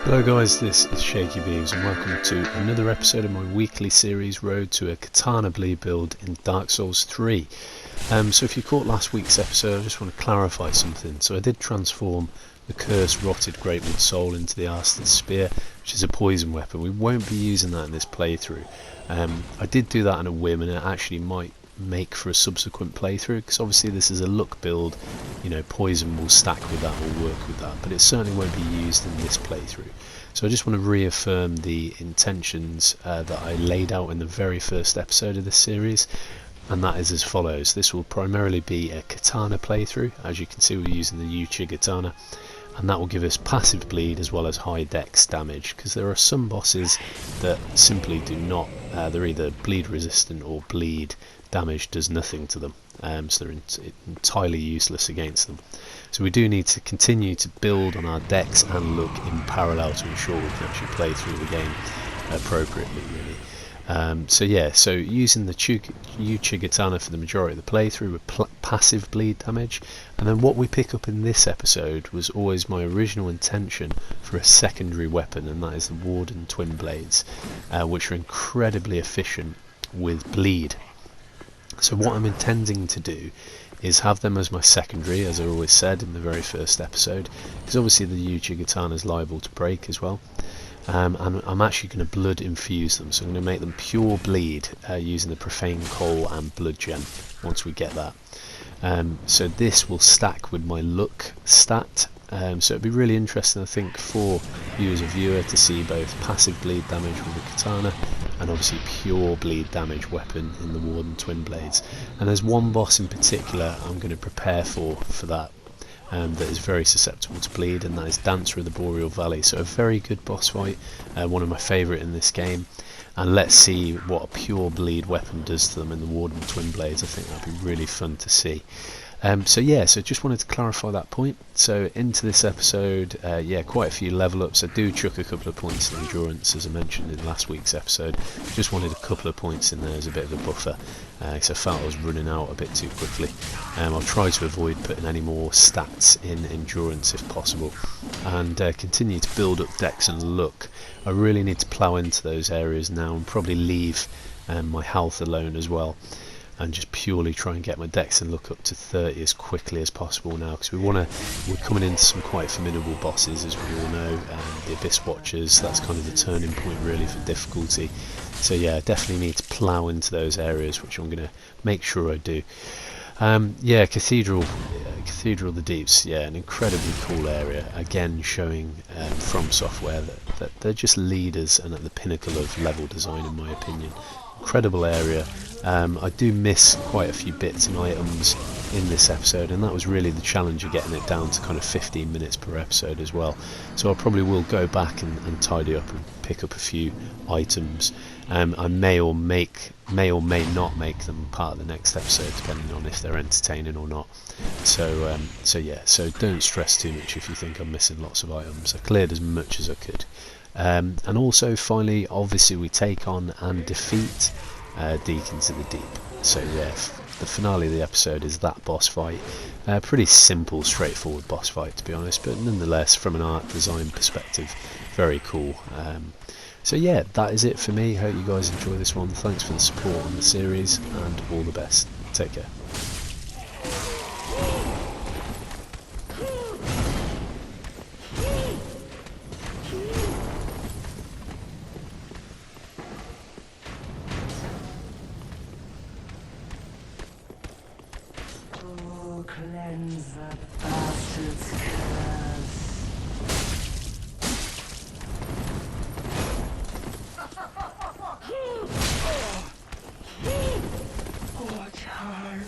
Hello guys, this is Shaky Beaves and welcome to another episode of my weekly series Road to a Katana Bleed build in Dark Souls 3. So if you caught last week's episode, I just want to clarify something. So I did transform the cursed rotted Greatwood Soul into the Arsted Spear, which is a poison weapon. We won't be using that in this playthrough. I did do that on a whim, and it actually might make for a subsequent playthrough, because obviously this is a luck build. You know, poison will stack with that or work with that, but it certainly won't be used in this playthrough. So I just want to reaffirm the intentions that I laid out in the very first episode of this series, and that is as follows. This will primarily be a katana playthrough. As you can see, we're using the HEIR katana, and that will give us passive bleed as well as high dex damage, because there are some bosses that simply do not, they're either bleed resistant or bleed damage does nothing to them, so they're entirely useless against them. So we do need to continue to build on our dex and look in parallel to ensure we can actually play through the game appropriately, really. So using the HEIR katana for the majority of the playthrough with passive bleed damage, and then what we pick up in this episode was always my original intention for a secondary weapon, and that is the Warden Twinblades, which are incredibly efficient with bleed. So what I'm intending to do is have them as my secondary, as I always said in the very first episode, because obviously the HEIR katana is liable to break as well. And I'm actually going to blood infuse them, so I'm going to make them pure bleed using the profane coal and blood gem once we get that. So this will stack with my luck stat, so it'd be really interesting, I think, for you as a viewer to see both passive bleed damage with the katana and obviously pure bleed damage weapon in the Warden Twinblades. And there's one boss in particular I'm going to prepare for that. That is very susceptible to bleed, and that is Dancer of the Boreal Valley. So a very good boss fight, one of my favourite in this game, and let's see what a pure bleed weapon does to them in the Warden Twinblades. I think that'd be really fun to see. So just wanted to clarify that point. So into this episode, quite a few level ups. I do chuck a couple of points in endurance, as I mentioned in last week's episode. Just wanted a couple of points in there as a bit of a buffer, because I felt I was running out a bit too quickly. I'll try to avoid putting any more stats in endurance if possible, and continue to build up dex and luck. I really need to plough into those areas now, and probably leave my health alone as well, and just purely try and get my dex and luck up to 30 as quickly as possible now, because we're coming into some quite formidable bosses, as we all know, the Abyss Watchers. That's kind of the turning point really for difficulty. So yeah, definitely need to plough into those areas, which I'm going to make sure I do. Cathedral the Deeps, an incredibly cool area, again showing From Software that they're just leaders and at the pinnacle of level design, in my opinion. Incredible area. I do miss quite a few bits and items in this episode, and that was really the challenge of getting it down to kind of 15 minutes per episode as well. So I probably will go back and tidy up and pick up a few items. I may or may not make them part of the next episode, depending on if they're entertaining or not. So don't stress too much if you think I'm missing lots of items. I cleared as much as I could. And also, finally, obviously we take on and defeat Deacons in the Deep. So the finale of the episode is that boss fight. Pretty simple, straightforward boss fight, to be honest, but nonetheless, from an art design perspective, very cool. That is it for me. Hope you guys enjoy this one. Thanks for the support on the series, and all the best. Take care. Cleanse the bastard's curse. What time?